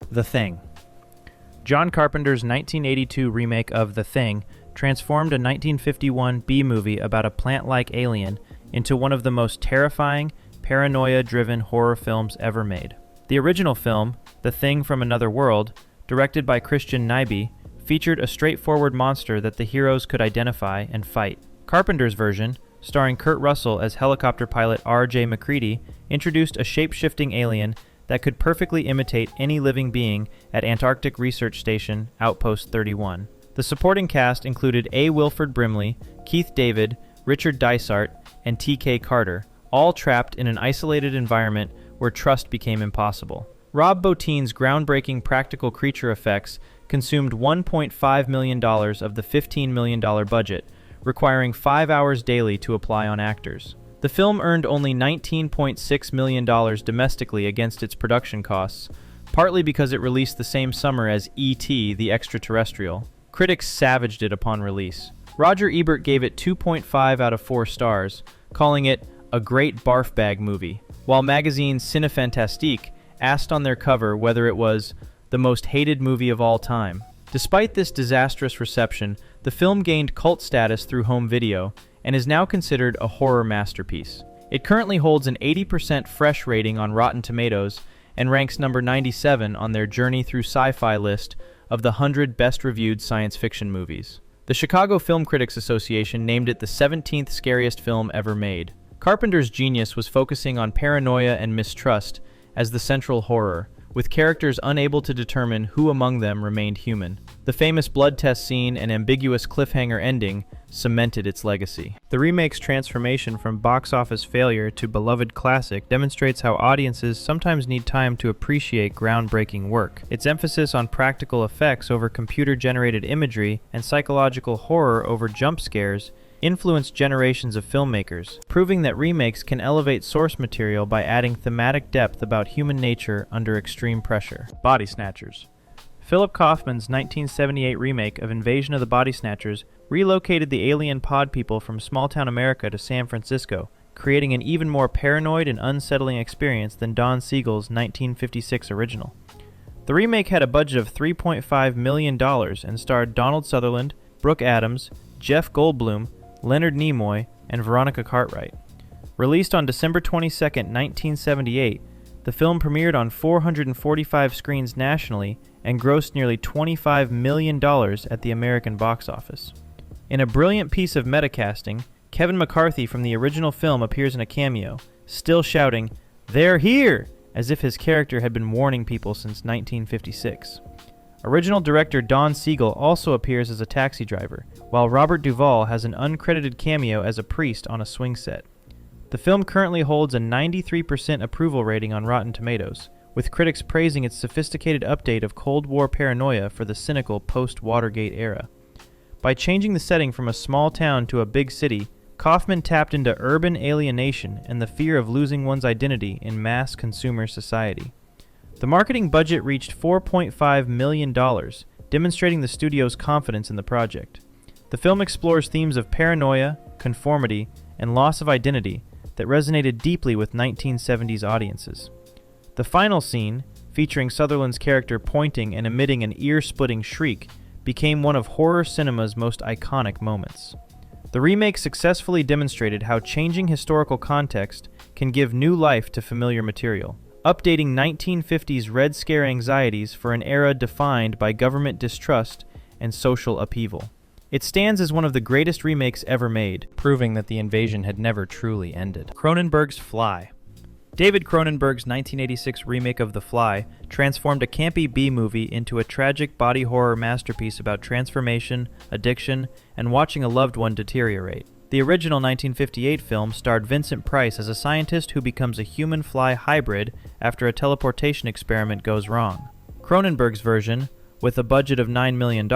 The Thing. John Carpenter's 1982 remake of The Thing transformed a 1951 B-movie about a plant-like alien into one of the most terrifying, paranoia-driven horror films ever made. The original film, The Thing from Another World, directed by Christian Nyby, featured a straightforward monster that the heroes could identify and fight. Carpenter's version, starring Kurt Russell as helicopter pilot R.J. MacReady, introduced a shape-shifting alien that could perfectly imitate any living being at Antarctic Research Station Outpost 31. The supporting cast included A. Wilford Brimley, Keith David, Richard Dysart, and T.K. Carter, all trapped in an isolated environment where trust became impossible. Rob Bottin's groundbreaking practical creature effects consumed $1.5 million of the $15 million budget, requiring 5 hours daily to apply on actors. The film earned only $19.6 million domestically against its production costs, partly because it released the same summer as E.T. the Extraterrestrial. Critics savaged it upon release. Roger Ebert gave it 2.5 out of 4 stars, calling it a great barf-bag movie, while magazine Cinefantastique asked on their cover whether it was the most hated movie of all time. Despite this disastrous reception, the film gained cult status through home video and is now considered a horror masterpiece. It currently holds an 80% fresh rating on Rotten Tomatoes and ranks number 97 on their Journey Through Sci-Fi list of the 100 best-reviewed science fiction movies. The Chicago Film Critics Association named it the 17th scariest film ever made. Carpenter's genius was focusing on paranoia and mistrust as the central horror, with characters unable to determine who among them remained human. The famous blood test scene and ambiguous cliffhanger ending cemented its legacy. The remake's transformation from box office failure to beloved classic demonstrates how audiences sometimes need time to appreciate groundbreaking work. Its emphasis on practical effects over computer-generated imagery and psychological horror over jump scares influenced generations of filmmakers, proving that remakes can elevate source material by adding thematic depth about human nature under extreme pressure. Body Snatchers. Philip Kaufman's 1978 remake of Invasion of the Body Snatchers relocated the alien pod people from small-town America to San Francisco, creating an even more paranoid and unsettling experience than Don Siegel's 1956 original. The remake had a budget of $3.5 million and starred Donald Sutherland, Brooke Adams, Jeff Goldblum, Leonard Nimoy, and Veronica Cartwright. Released on December 22, 1978, the film premiered on 445 screens nationally and grossed nearly $25 million at the American box office. In a brilliant piece of metacasting, Kevin McCarthy from the original film appears in a cameo, still shouting, "They're here!" as if his character had been warning people since 1956. Original director Don Siegel also appears as a taxi driver, while Robert Duvall has an uncredited cameo as a priest on a swing set. The film currently holds a 93% approval rating on Rotten Tomatoes, with critics praising its sophisticated update of Cold War paranoia for the cynical post-Watergate era. By changing the setting from a small town to a big city, Kaufman tapped into urban alienation and the fear of losing one's identity in mass consumer society. The marketing budget reached $4.5 million, demonstrating the studio's confidence in the project. The film explores themes of paranoia, conformity, and loss of identity that resonated deeply with 1970s audiences. The final scene, featuring Sutherland's character pointing and emitting an ear-splitting shriek, became one of horror cinema's most iconic moments. The remake successfully demonstrated how changing historical context can give new life to familiar material, updating 1950s Red Scare anxieties for an era defined by government distrust and social upheaval. It stands as one of the greatest remakes ever made, proving that the invasion had never truly ended. Cronenberg's Fly. David Cronenberg's 1986 remake of The Fly transformed a campy B-movie into a tragic body horror masterpiece about transformation, addiction, and watching a loved one deteriorate. The original 1958 film starred Vincent Price as a scientist who becomes a human-fly hybrid after a teleportation experiment goes wrong. Cronenberg's version, with a budget of $9 million,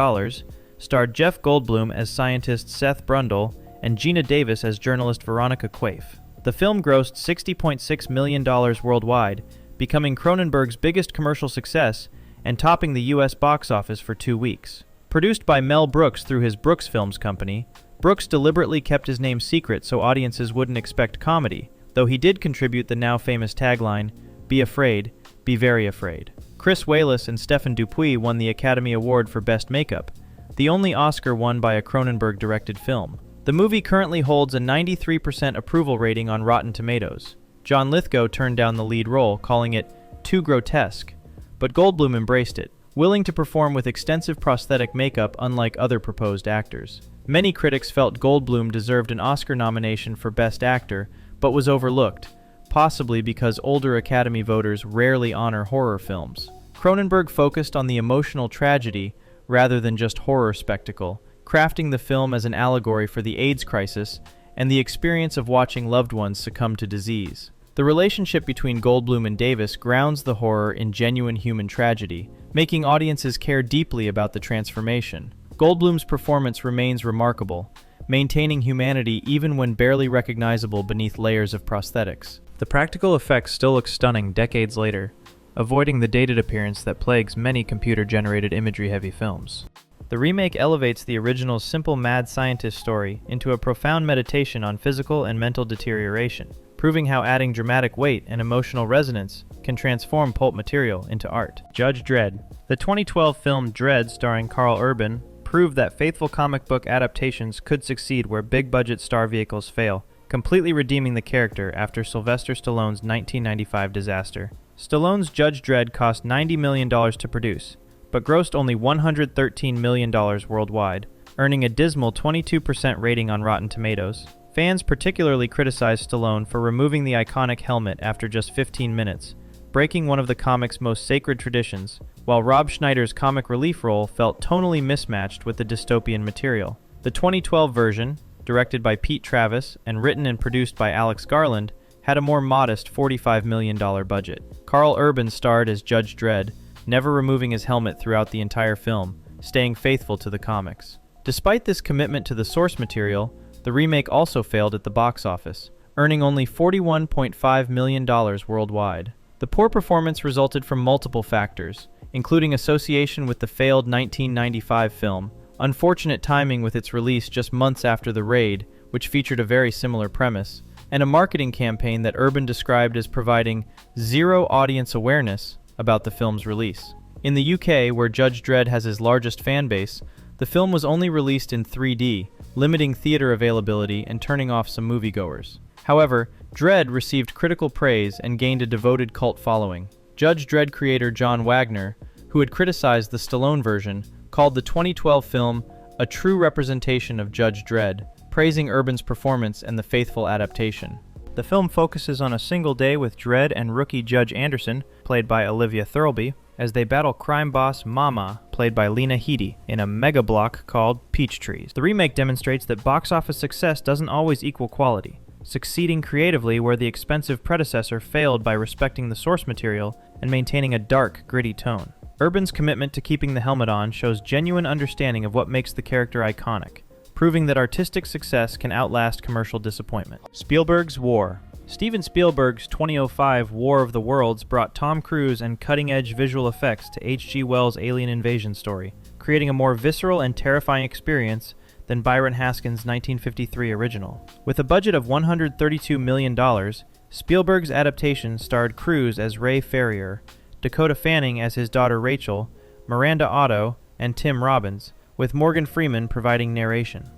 starred Jeff Goldblum as scientist Seth Brundle and Gina Davis as journalist Veronica Quaife. The film grossed $60.6 million worldwide, becoming Cronenberg's biggest commercial success and topping the U.S. box office for 2 weeks. Produced by Mel Brooks through his Brooks Films company, Brooks deliberately kept his name secret so audiences wouldn't expect comedy, though he did contribute the now famous tagline, "Be afraid, be very afraid." Chris Walas and Stephen Dupuis won the Academy Award for Best Makeup, the only Oscar won by a Cronenberg-directed film. The movie currently holds a 93% approval rating on Rotten Tomatoes. John Lithgow turned down the lead role, calling it too grotesque, but Goldblum embraced it, willing to perform with extensive prosthetic makeup unlike other proposed actors. Many critics felt Goldblum deserved an Oscar nomination for Best Actor, but was overlooked, possibly because older Academy voters rarely honor horror films. Cronenberg focused on the emotional tragedy rather than just horror spectacle, crafting the film as an allegory for the AIDS crisis and the experience of watching loved ones succumb to disease. The relationship between Goldblum and Davis grounds the horror in genuine human tragedy, making audiences care deeply about the transformation. Goldblum's performance remains remarkable, maintaining humanity even when barely recognizable beneath layers of prosthetics. The practical effects still look stunning decades later, avoiding the dated appearance that plagues many computer-generated imagery-heavy films. The remake elevates the original's simple mad scientist story into a profound meditation on physical and mental deterioration, proving how adding dramatic weight and emotional resonance can transform pulp material into art. Judge Dredd. The 2012 film Dredd, starring Karl Urban, proved that faithful comic book adaptations could succeed where big-budget star vehicles fail, completely redeeming the character after Sylvester Stallone's 1995 disaster. Stallone's Judge Dredd cost $90 million to produce, but grossed only $113 million worldwide, earning a dismal 22% rating on Rotten Tomatoes. Fans particularly criticized Stallone for removing the iconic helmet after just 15 minutes, breaking one of the comic's most sacred traditions, while Rob Schneider's comic relief role felt tonally mismatched with the dystopian material. The 2012 version, directed by Pete Travis and written and produced by Alex Garland, had a more modest $45 million budget. Karl Urban starred as Judge Dredd, never removing his helmet throughout the entire film, staying faithful to the comics. Despite this commitment to the source material, the remake also failed at the box office, earning only $41.5 million worldwide. The poor performance resulted from multiple factors, including association with the failed 1995 film, unfortunate timing with its release just months after The Raid, which featured a very similar premise, and a marketing campaign that Urban described as providing zero audience awareness about the film's release. In the UK, where Judge Dredd has his largest fan base, the film was only released in 3D, limiting theater availability and turning off some moviegoers. However, Dredd received critical praise and gained a devoted cult following. Judge Dredd creator John Wagner, who had criticized the Stallone version, called the 2012 film a true representation of Judge Dredd, praising Urban's performance and the faithful adaptation. The film focuses on a single day with Dredd and rookie Judge Anderson, played by Olivia Thirlby, as they battle crime boss Mama, played by Lena Headey, in a mega block called Peach Trees. The remake demonstrates that box office success doesn't always equal quality, succeeding creatively where the expensive predecessor failed by respecting the source material and maintaining a dark, gritty tone. Urban's commitment to keeping the helmet on shows genuine understanding of what makes the character iconic, proving that artistic success can outlast commercial disappointment. Spielberg's War. Steven Spielberg's 2005 War of the Worlds brought Tom Cruise and cutting-edge visual effects to H.G. Wells' alien invasion story, creating a more visceral and terrifying experience than Byron Haskin's 1953 original. With a budget of $132 million, Spielberg's adaptation starred Cruise as Ray Ferrier, Dakota Fanning as his daughter Rachel, Miranda Otto, and Tim Robbins, with Morgan Freeman providing narration.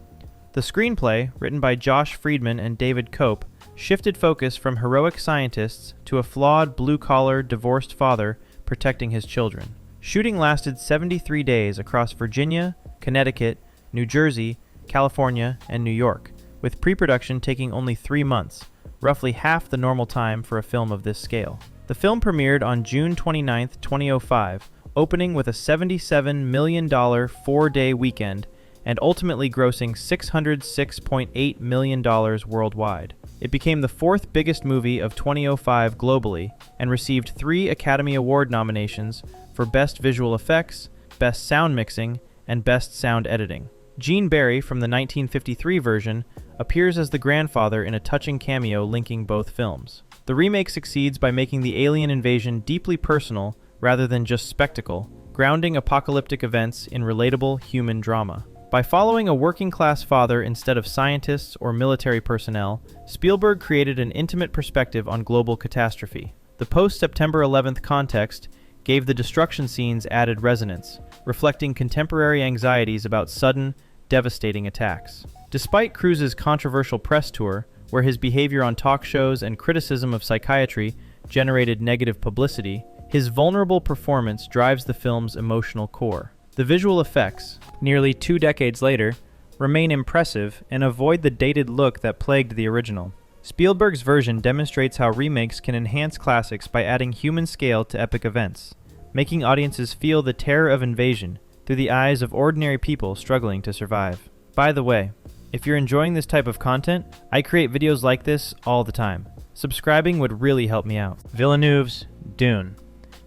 The screenplay, written by Josh Friedman and David Cope, shifted focus from heroic scientists to a flawed, blue-collar, divorced father protecting his children. Shooting lasted 73 days across Virginia, Connecticut, New Jersey, California, and New York, with pre-production taking only 3 months, roughly half the normal time for a film of this scale. The film premiered on June 29, 2005, opening with a $77 million 4-day weekend and ultimately grossing $606.8 million worldwide. It became the fourth biggest movie of 2005 globally and received 3 Academy Award nominations for Best Visual Effects, Best Sound Mixing, and Best Sound Editing. Gene Barry from the 1953 version appears as the grandfather in a touching cameo linking both films. The remake succeeds by making the alien invasion deeply personal rather than just spectacle, grounding apocalyptic events in relatable human drama. By following a working-class father instead of scientists or military personnel, Spielberg created an intimate perspective on global catastrophe. The post-September 11th context gave the destruction scenes added resonance, reflecting contemporary anxieties about sudden, devastating attacks. Despite Cruise's controversial press tour, where his behavior on talk shows and criticism of psychiatry generated negative publicity, his vulnerable performance drives the film's emotional core. The visual effects, nearly 2 decades later, remain impressive and avoid the dated look that plagued the original. Spielberg's version demonstrates how remakes can enhance classics by adding human scale to epic events, making audiences feel the terror of invasion through the eyes of ordinary people struggling to survive. By the way, if you're enjoying this type of content, I create videos like this all the time. Subscribing would really help me out. Villeneuve's Dune.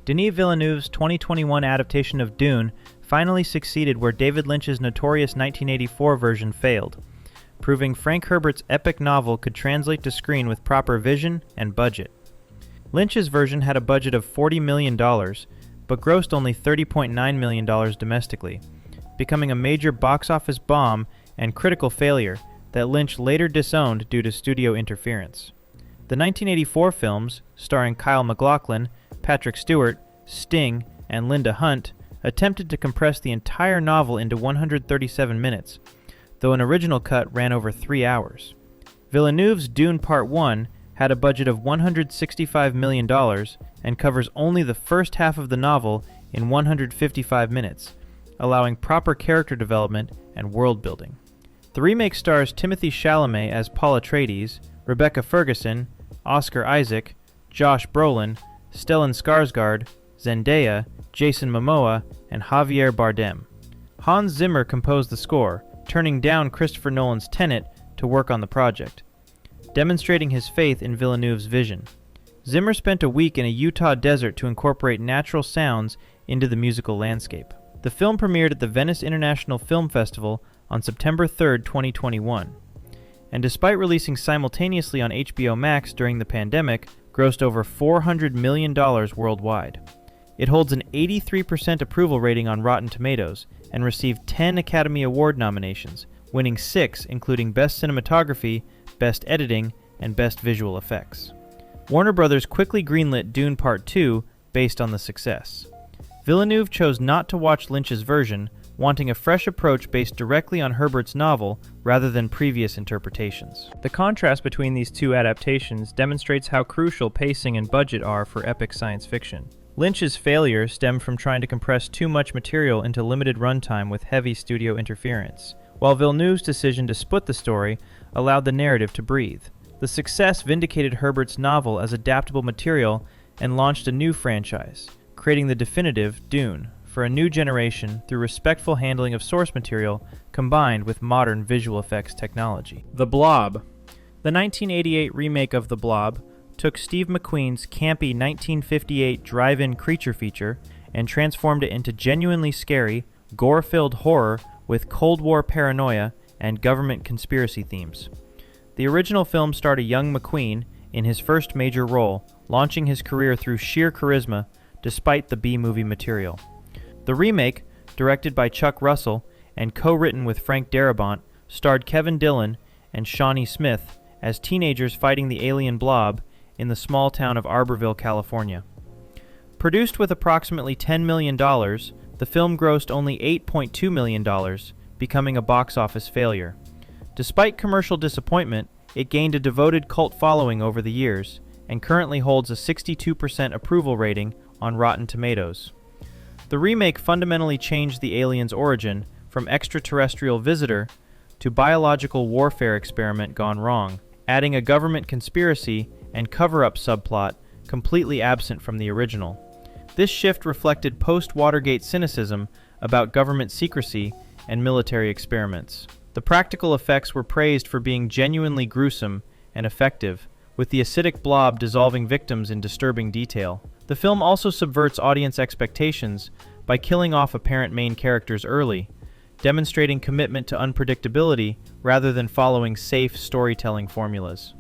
Denis Villeneuve's 2021 adaptation of Dune finally succeeded where David Lynch's notorious 1984 version failed, proving Frank Herbert's epic novel could translate to screen with proper vision and budget. Lynch's version had a budget of $40 million, but grossed only $30.9 million domestically, becoming a major box office bomb and critical failure that Lynch later disowned due to studio interference. The 1984 films, starring Kyle MacLachlan, Patrick Stewart, Sting, and Linda Hunt, attempted to compress the entire novel into 137 minutes, though an original cut ran over 3 hours. Villeneuve's Dune Part 1 had a budget of $165 million and covers only the first half of the novel in 155 minutes, allowing proper character development and world building. The remake stars Timothée Chalamet as Paul Atreides, Rebecca Ferguson, Oscar Isaac, Josh Brolin, Stellan Skarsgård, Zendaya, Jason Momoa, and Javier Bardem. Hans Zimmer composed the score, turning down Christopher Nolan's Tenet to work on the project, demonstrating his faith in Villeneuve's vision. Zimmer spent a week in a Utah desert to incorporate natural sounds into the musical landscape. The film premiered at the Venice International Film Festival on September 3, 2021, and despite releasing simultaneously on HBO Max during the pandemic, grossed over $400 million worldwide. It holds an 83% approval rating on Rotten Tomatoes and received 10 Academy Award nominations, winning 6 including Best Cinematography, Best Editing, and Best Visual Effects. Warner Bros. Quickly greenlit Dune Part 2 based on the success. Villeneuve chose not to watch Lynch's version, wanting a fresh approach based directly on Herbert's novel rather than previous interpretations. The contrast between these two adaptations demonstrates how crucial pacing and budget are for epic science fiction. Lynch's failure stemmed from trying to compress too much material into limited runtime with heavy studio interference, while Villeneuve's decision to split the story allowed the narrative to breathe. The success vindicated Herbert's novel as adaptable material and launched a new franchise, creating the definitive Dune for a new generation through respectful handling of source material combined with modern visual effects technology. The Blob. The 1988 remake of The Blob took Steve McQueen's campy 1958 drive-in creature feature and transformed it into genuinely scary, gore-filled horror with Cold War paranoia and government conspiracy themes. The original film starred a young McQueen in his first major role, launching his career through sheer charisma despite the B-movie material. The remake, directed by Chuck Russell and co-written with Frank Darabont, starred Kevin Dillon and Shawnee Smith as teenagers fighting the alien blob in the small town of Arborville, California. Produced with approximately $10 million, the film grossed only $8.2 million, becoming a box office failure. Despite commercial disappointment, it gained a devoted cult following over the years and currently holds a 62% approval rating on Rotten Tomatoes. The remake fundamentally changed the alien's origin from extraterrestrial visitor to biological warfare experiment gone wrong, adding a government conspiracy and cover-up subplot completely absent from the original. This shift reflected post-Watergate cynicism about government secrecy and military experiments. The practical effects were praised for being genuinely gruesome and effective, with the acidic blob dissolving victims in disturbing detail. The film also subverts audience expectations by killing off apparent main characters early, demonstrating commitment to unpredictability rather than following safe storytelling formulas.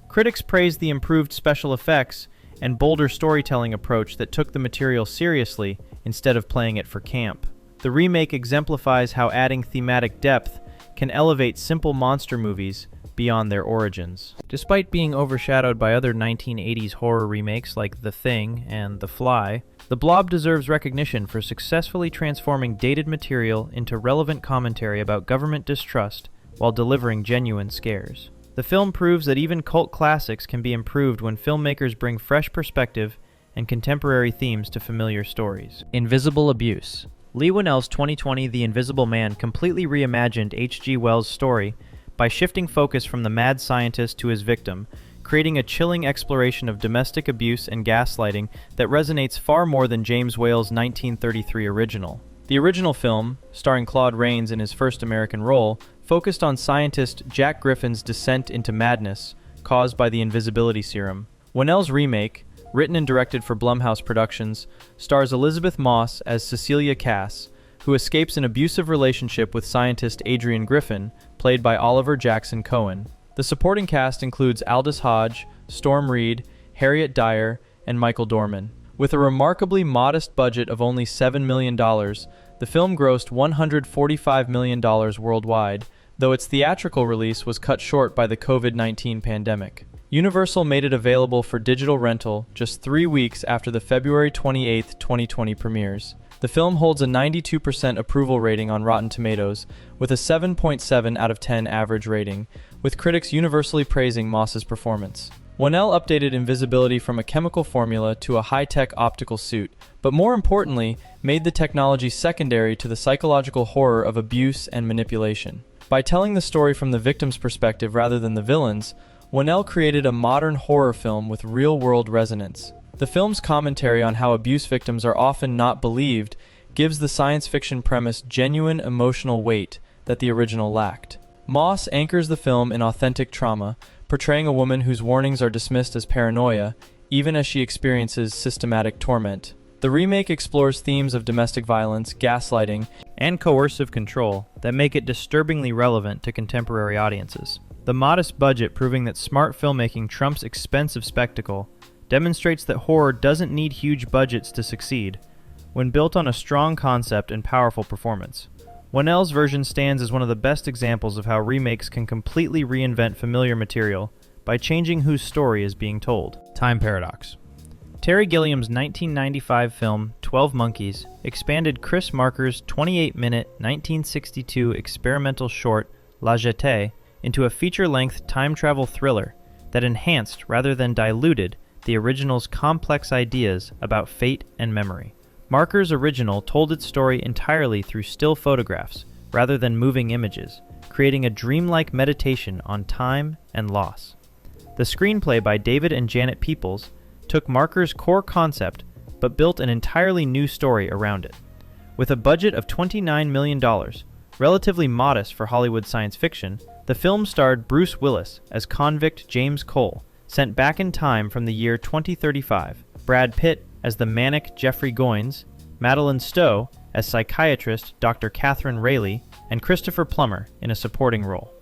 Critics praised the improved special effects and bolder storytelling approach that took the material seriously instead of playing it for camp. The remake exemplifies how adding thematic depth can elevate simple monster movies beyond their origins. Despite being overshadowed by other 1980s horror remakes like The Thing and The Fly, The Blob deserves recognition for successfully transforming dated material into relevant commentary about government distrust while delivering genuine scares. The film proves that even cult classics can be improved when filmmakers bring fresh perspective and contemporary themes to familiar stories. Invisible abuse. Leigh Whannell's 2020 The Invisible Man completely reimagined H.G. Wells' story by shifting focus from the mad scientist to his victim, creating a chilling exploration of domestic abuse and gaslighting that resonates far more than James Whale's 1933 original. The original film, starring Claude Rains in his first American role, focused on scientist Jack Griffin's descent into madness caused by the invisibility serum. Whannell's remake, written and directed for Blumhouse Productions, stars Elizabeth Moss as Cecilia Cass, who escapes an abusive relationship with scientist Adrian Griffin, played by Oliver Jackson Cohen. The supporting cast includes Aldous Hodge, Storm Reed, Harriet Dyer, and Michael Dorman. With a remarkably modest budget of only $7 million, the film grossed $145 million worldwide, though its theatrical release was cut short by the COVID-19 pandemic. Universal made it available for digital rental just 3 weeks after the February 28, 2020 premieres. The film holds a 92% approval rating on Rotten Tomatoes, with a 7.7 out of 10 average rating, with critics universally praising Moss's performance. Whannell updated invisibility from a chemical formula to a high-tech optical suit, but more importantly, made the technology secondary to the psychological horror of abuse and manipulation. By telling the story from the victim's perspective rather than the villain's, Whannell created a modern horror film with real-world resonance. The film's commentary on how abuse victims are often not believed gives the science fiction premise genuine emotional weight that the original lacked. Moss anchors the film in authentic trauma, portraying a woman whose warnings are dismissed as paranoia, even as she experiences systematic torment. The remake explores themes of domestic violence, gaslighting, and coercive control that make it disturbingly relevant to contemporary audiences. The modest budget proving that smart filmmaking trumps expensive spectacle demonstrates that horror doesn't need huge budgets to succeed when built on a strong concept and powerful performance. Whannell's version stands as one of the best examples of how remakes can completely reinvent familiar material by changing whose story is being told. Time paradox. Terry Gilliam's 1995 film 12 Monkeys expanded Chris Marker's 28-minute 1962 experimental short La Jetée into a feature-length time travel thriller that enhanced rather than diluted the original's complex ideas about fate and memory. Marker's original told its story entirely through still photographs rather than moving images, creating a dreamlike meditation on time and loss. The screenplay by David and Janet Peoples took Marker's core concept but built an entirely new story around it. With a budget of $29 million, relatively modest for Hollywood science fiction, the film starred Bruce Willis as convict James Cole, sent back in time from the year 2035, Brad Pitt as the manic Jeffrey Goins, Madeleine Stowe as psychiatrist Dr. Catherine Rayleigh, and Christopher Plummer in a supporting role.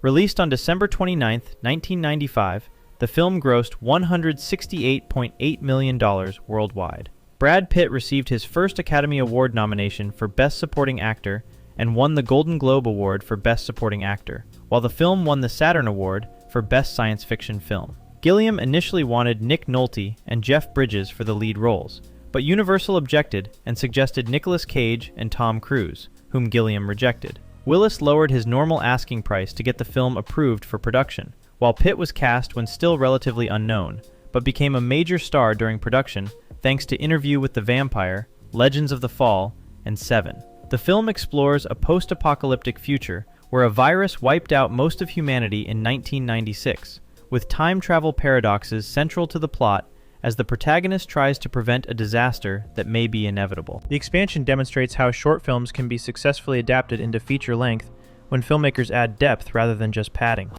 Released on December 29, 1995, the film grossed $168.8 million worldwide. Brad Pitt received his first Academy Award nomination for Best Supporting Actor and won the Golden Globe Award for Best Supporting Actor, while the film won the Saturn Award for Best Science Fiction Film. Gilliam initially wanted Nick Nolte and Jeff Bridges for the lead roles, but Universal objected and suggested Nicolas Cage and Tom Cruise, whom Gilliam rejected. Willis lowered his normal asking price to get the film approved for production, while Pitt was cast when still relatively unknown, but became a major star during production thanks to Interview with the Vampire, Legends of the Fall, and Seven. The film explores a post-apocalyptic future where a virus wiped out most of humanity in 1996, with time travel paradoxes central to the plot as the protagonist tries to prevent a disaster that may be inevitable. The expansion demonstrates how short films can be successfully adapted into feature length when filmmakers add depth rather than just padding.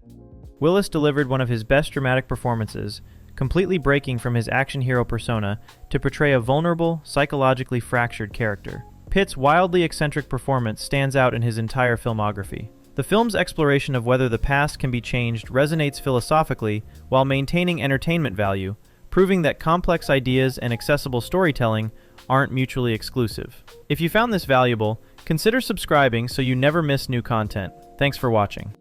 Willis delivered one of his best dramatic performances, completely breaking from his action hero persona to portray a vulnerable, psychologically fractured character. Pitt's wildly eccentric performance stands out in his entire filmography. The film's exploration of whether the past can be changed resonates philosophically while maintaining entertainment value, proving that complex ideas and accessible storytelling aren't mutually exclusive. If you found this valuable, consider subscribing so you never miss new content. Thanks for watching.